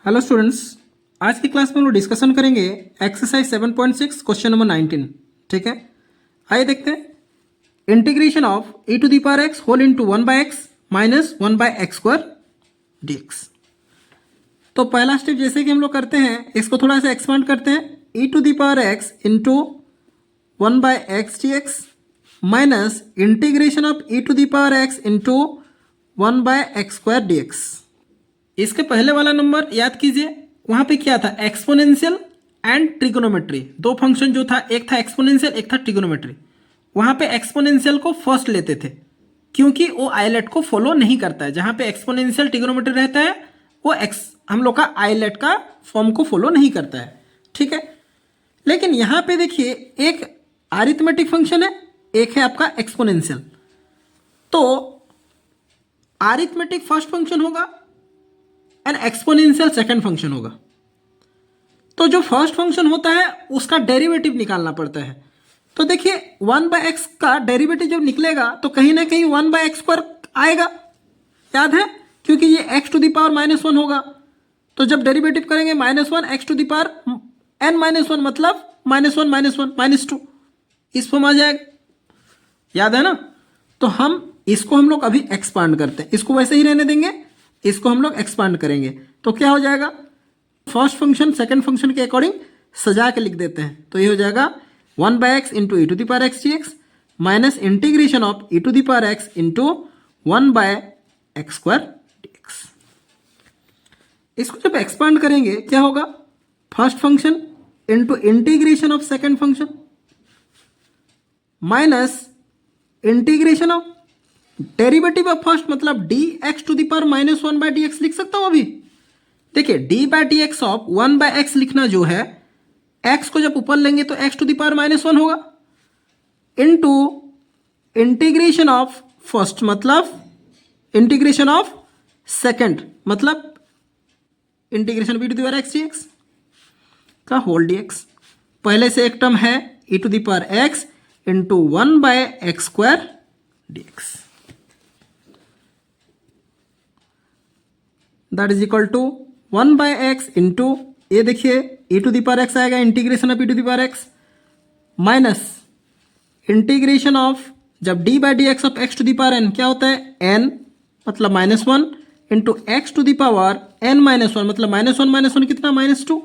Hello students, आज की class में हम लोग डिस्कशन करेंगे एक्सरसाइज 7.6 क्वेश्चन नंबर 19। ठीक है, आइए देखते हैं। Integration of e to the power x whole into 1/x minus 1/x square dx। तो पहला स्टेप जैसे कि हम लोग करते हैं, इसको थोड़ा सा एक्सपांड करते हैं। e to the power x into 1/x dx minus integration of e to the power x into 1/x square dx। इसके पहले वाला नंबर याद कीजिए, वहां पे क्या था, एक्सपोनेंशियल एंड ट्रिगोनोमेट्री। दो फंक्शन जो था, एक था एक्सपोनेंशियल, एक था ट्रिगोनोमेट्री। वहां पे एक्सपोनेंशियल को फर्स्ट लेते थे क्योंकि वो आइलेट को फॉलो नहीं करता है। जहां पे एक्सपोनेंशियल ट्रिगोनोमेट्री रहता है वो हम लोग का आइलेट का फॉर्म को फॉलो नहीं करता है। ठीक है, लेकिन यहां पे देखिए, एक अरिथमेटिक फंक्शन है, एक है आपका एक्सपोनेंशियल। तो अरिथमेटिक फर्स्ट फंक्शन होगा एंड एक्सपोनेंशियल सेकंड फंक्शन होगा। तो जो फर्स्ट फंक्शन होता है उसका डेरिवेटिव निकालना पड़ता है। तो देखिए 1/x का डेरिवेटिव जब निकलेगा तो कहीं ना कहीं 1/x स्क्वायर आएगा, याद है, क्योंकि ये x टू द पावर -1 होगा। तो जब डेरिवेटिव करेंगे -1 x to the power n-1 मतलब -1 -1 -2 इस फॉर्म आ जाएगा, याद है ना। तो हम लोग अभी एक्सपांड करते हैं, इसको वैसे ही रहने देंगे, इसको हम लोग एक्सपांड करेंगे। तो क्या हो जाएगा, फर्स्ट फंक्शन सेकंड फंक्शन के अकॉर्डिंग सजा के लिख देते हैं। तो ये हो जाएगा 1/x into e to the power x dx minus integration of e to the power x into 1/x square dx। इसको जब एक्सपांड करेंगे क्या होगा, first function into integration of second function minus integration of derivative of first मतलब dx to the power -1/dx लिख सकता हूं अभी। देखिए d/dx ऑफ 1/x लिखना जो है, x को जब ऊपर लेंगे तो x टू द पावर -1 होगा इनटू इंटीग्रेशन ऑफ फर्स्ट मतलब इंटीग्रेशन ऑफ सेकंड मतलब integration b to the power x dx का होल dx। पहले से एक टर्म है e to the power x into 1/x square dx, that is equal to 1/x into, ये देखिए e to the power x आएगा, integration of e to the power x minus integration of, जब d/dx of x to the power n क्या होता है, n मतलब -1 into x to the power n-1 मतलब -1 कितना, -2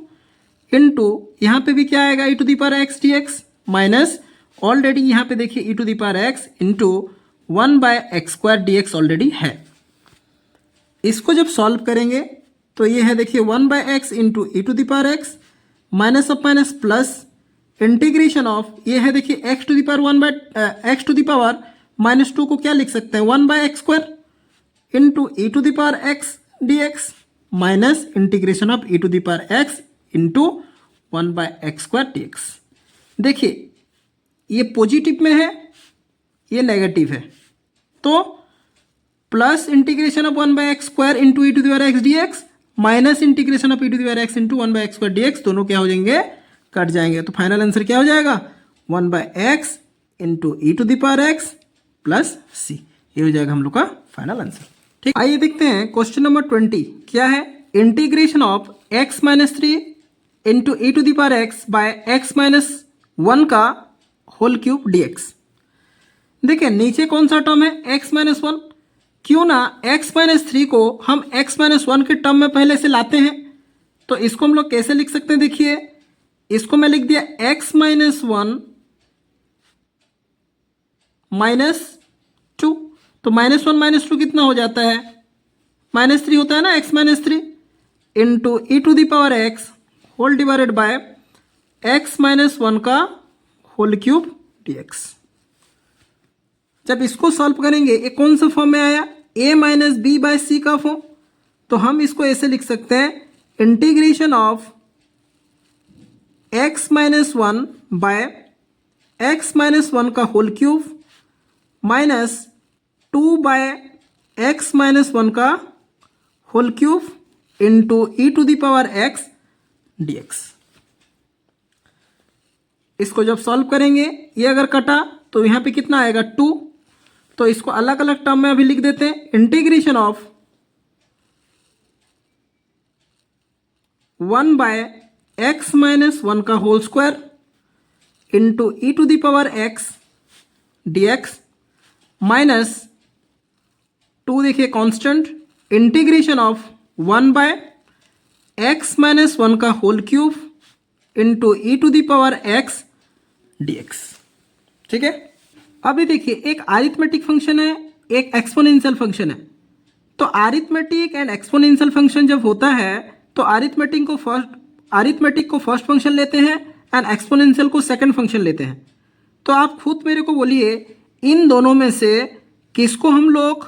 इंटू यहाँ पे भी क्या आएगा e to the power x dx minus already यहाँ पे देखिए e to the power x into 1/x square dx already है। इसको जब सॉल्व करेंगे तो ये है, देखिए 1/x into e to the power x minus of minus plus integration of, ये है देखिए x to the power x to the power -2 को क्या लिख सकते हैं, 1/x square into e to the power x dx minus integration of e to the power x into 1/x square dx। देखिए ये पॉजिटिव में है, ये नेगेटिव है, तो plus integration of 1/x square into e to the power x dx minus integration of e to the power x into 1/x square dx, दोनों क्या हो जाएंगे, कट जाएंगे। तो फाइनल आंसर क्या हो जाएगा, 1/x into e to the power x plus c, ये हो जाएगा हम लोग का फाइनल आंसर। ठीक, आइए देखते हैं क्वेश्चन नंबर 20 क्या है। Integration of x-3 into e to the power x by x-1 का होल क्यूब dx। देखिए नीचे कौन सा टर्म है, x-1, क्यों ना x-3 को हम x-1 के टर्म में पहले से लाते हैं। तो इसको हम लोग कैसे लिख सकते हैं, देखिए इसको मैं लिख दिया x-1 -2, तो -1 -2 कितना हो जाता है, -3 होता है ना, x-3 into e to the power x whole divided by x-1 का होल क्यूब dx। जब इसको सॉल्व करेंगे ये कौन सा फॉर्म में आया, a - b/c का फॉर्म। तो हम इसको ऐसे लिख सकते हैं, integration of x-1 bye x-1 का होल क्यूब माइनस 2/x-1 का whole cube into e to the power x dx। इसको जब सॉल्व करेंगे, ये अगर कटा तो यहाँ पे कितना आएगा, 2। तो इसको अलग अलग टर्म में अभी लिख देते हैं, इंटीग्रेशन ऑफ 1/x-1 का whole square into e⁻x dx minus 2 देखिए कांस्टेंट इंटीग्रेशन ऑफ 1/x-1 का whole cube into e⁻x dx। ठीक है, अभी देखिए एक अरिथमेटिक फंक्शन है, एक एक्सपोनेंशियल फंक्शन है। तो अरिथमेटिक एंड एक्सपोनेंशियल फंक्शन जब होता है तो अरिथमेटिक को फर्स्ट फंक्शन लेते हैं एंड एक्सपोनेंशियल को सेकंड फंक्शन लेते हैं। तो आप खुद मेरे को बोलिए इन दोनों में से किसको हम लोग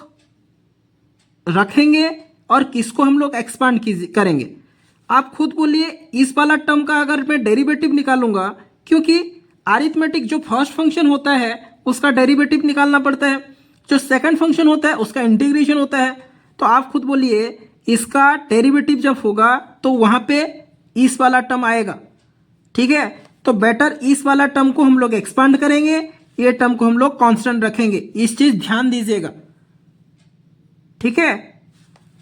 रखेंगे और किसको हम लोग एक्सपांड करेंगे। आप खुद बोलिए, इस वाला टर्म का अगर मैं डेरिवेटिव निकालूंगा, क्योंकि अरिथमेटिक जो फर्स्ट फंक्शन होता है उसका डेरिवेटिव निकालना पड़ता है, जो सेकंड फंक्शन होता है उसका इंटीग्रेशन होता है। तो आप खुद बोलिए इसका डेरिवेटिव जब होगा तो वहां पे इस वाला टर्म आएगा। ठीक है, तो बेटर इस वाला टर्म को हम लोग एक्सपांड करेंगे, ये टर्म को हम लोग कांस्टेंट रखेंगे। इस चीज ध्यान दीजिएगा। ठीक है,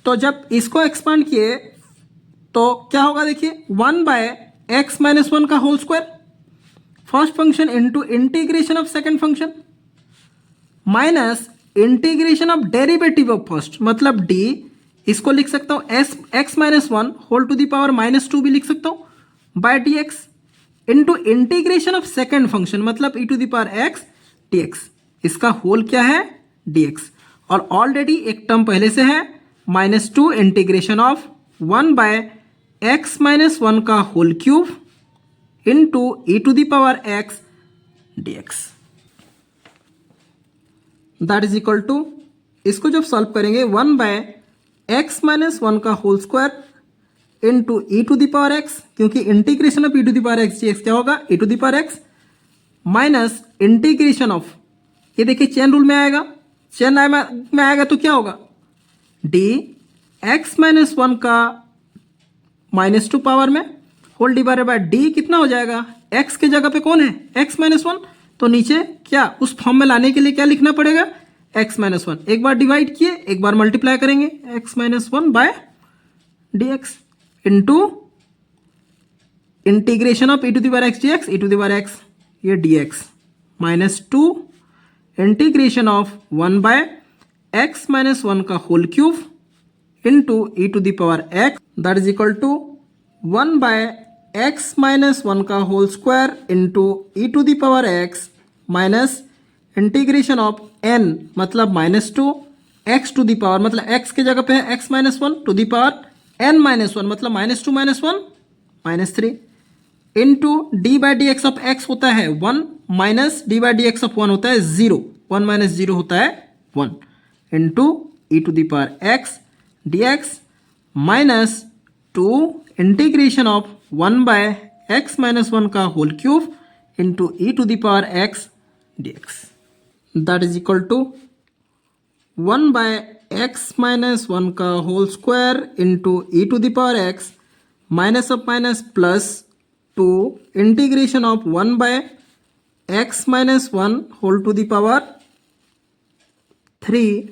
तो जब इसको एक्सपांड किए तो क्या होगा, देखिए 1/x-1 का whole square first function into integration of second function minus integration of derivative of first, मतलब d, इसको लिख सकता हूं x-1 whole to the power -2 भी लिख सकता हूं by dx into integration of second function, मतलब e⁻x dx। इसका होल क्या है, dx। और ऑलरेडी एक टर्म पहले से है -2 इंटीग्रेशन ऑफ 1/x-1 का whole cube into e⁻x dx। That is equal to, इसको जब सॉल्व करेंगे 1/x-1 का होल स्क्वायर इंटू e⁻x, क्योंकि इंटीग्रेशन ऑफ e⁻x dx क्या होगा, e⁻x माइनस इंटीग्रेशन ऑफ, ये देखिए चेन रूल में आएगा, चेन में आएगा तो क्या होगा, dx-1 का -2 पावर में होल डिवाइडेड बाय d कितना हो जाएगा, x के जगह पे कौन है, x-1, तो नीचे क्या उस फॉर्म में लाने के लिए क्या लिखना पड़ेगा, x-1। एक बार डिवाइड किए, एक बार मल्टीप्लाई करेंगे, x-1 by dx into integration of e⁻x dx, e⁻x ये dx -2 इंटीग्रेशन ऑफ 1/x-1 का whole cube into e⁻x, that is equal to 1/x-1 का whole square into e⁻x minus integration of n, मतलब -2 x to the power, मतलब x के जगह पे है x-1 to the power n-1, मतलब -2 -1 -3 into d/dx of x होता है 1 माइनस d/dx ऑफ 1 होता है 0, 1 माइनस 0 होता है 1 into e⁻x dx minus 2 integration of 1/x-1 का whole cube into e⁻x dx। That is equal to 1/x-1 का whole square into e⁻x minus of minus plus 2 integration of 1/x-1 whole to the power 3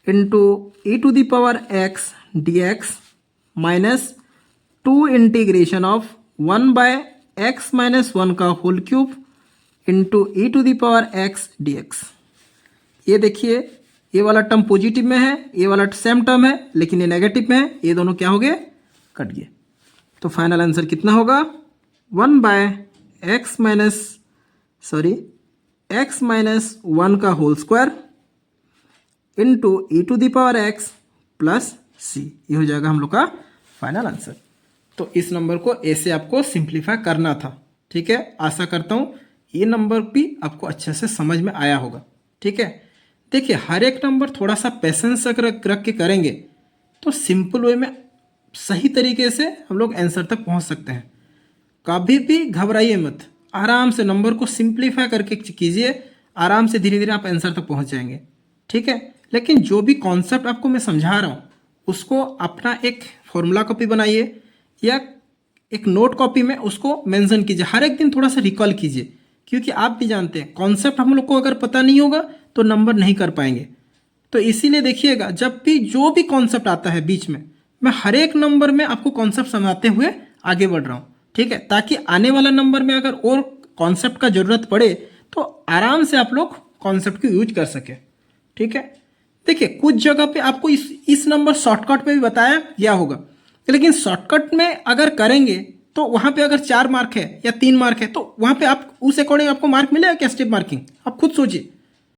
into e⁻x dx minus 2 integration of 1/x-1 का whole cube into e⁻x dx। ये देखिए ये वाला term positive में है, ये वाला सेम टर्म है, लेकिन ये नेगेटिव में है, ये दोनों क्या हो गए, कट गए। तो फाइनल आंसर कितना होगा, 1/x-1 का whole square into e⁻x plus c, ये हो जाएगा हम लोग का फाइनल आंसर। तो इस नंबर को ऐसे आपको सिंप्लीफाई करना था। ठीक है, आशा करता हूँ ये नंबर भी आपको अच्छे से समझ में आया होगा। ठीक है, देखिए हर एक नंबर थोड़ा सा पेशेंस रख के करेंगे तो सिंपल वे में सही तरीके से हम लोग आंसर तक पहुंच सकते हैं। कभी भी घबराइए मत, आराम से नंबर को सिंप्लीफाई करके कीजिए, आराम से धीरे धीरे आप आंसर तक पहुंच जाएंगे। ठीक है, लेकिन जो भी कॉन्सेप्ट आपको मैं समझा रहा हूँ उसको अपना एक फॉर्मूला कॉपी बनाइए या एक नोट कॉपी में उसको मेंशन कीजिए, हर एक दिन थोड़ा सा रिकॉल कीजिए, क्योंकि आप भी जानते हैं कॉन्सेप्ट हम लोग को अगर पता नहीं होगा तो नंबर नहीं कर पाएंगे। तो इसीलिए देखिएगा जब भी जो भी कॉन्सेप्ट आता है बीच में मैं हर एक नंबर में आपको कॉन्सेप्ट समझाते हुए आगे बढ़ रहा हूँ, ठीक है, ताकि आने वाला नंबर में अगर और कॉन्सेप्ट का ज़रूरत पड़े तो आराम से आप लोग कॉन्सेप्ट को यूज कर सके, ठीक है। देखिए कुछ जगह पे आपको इस नंबर शॉर्टकट पे भी बताया गया होगा, लेकिन शॉर्टकट में अगर करेंगे तो वहाँ पे अगर 4 मार्क है या 3 मार्क है तो वहाँ पे आप उस अकॉर्डिंग आपको मार्क मिलेगा क्या, स्टेप मार्किंग, आप खुद सोचिए।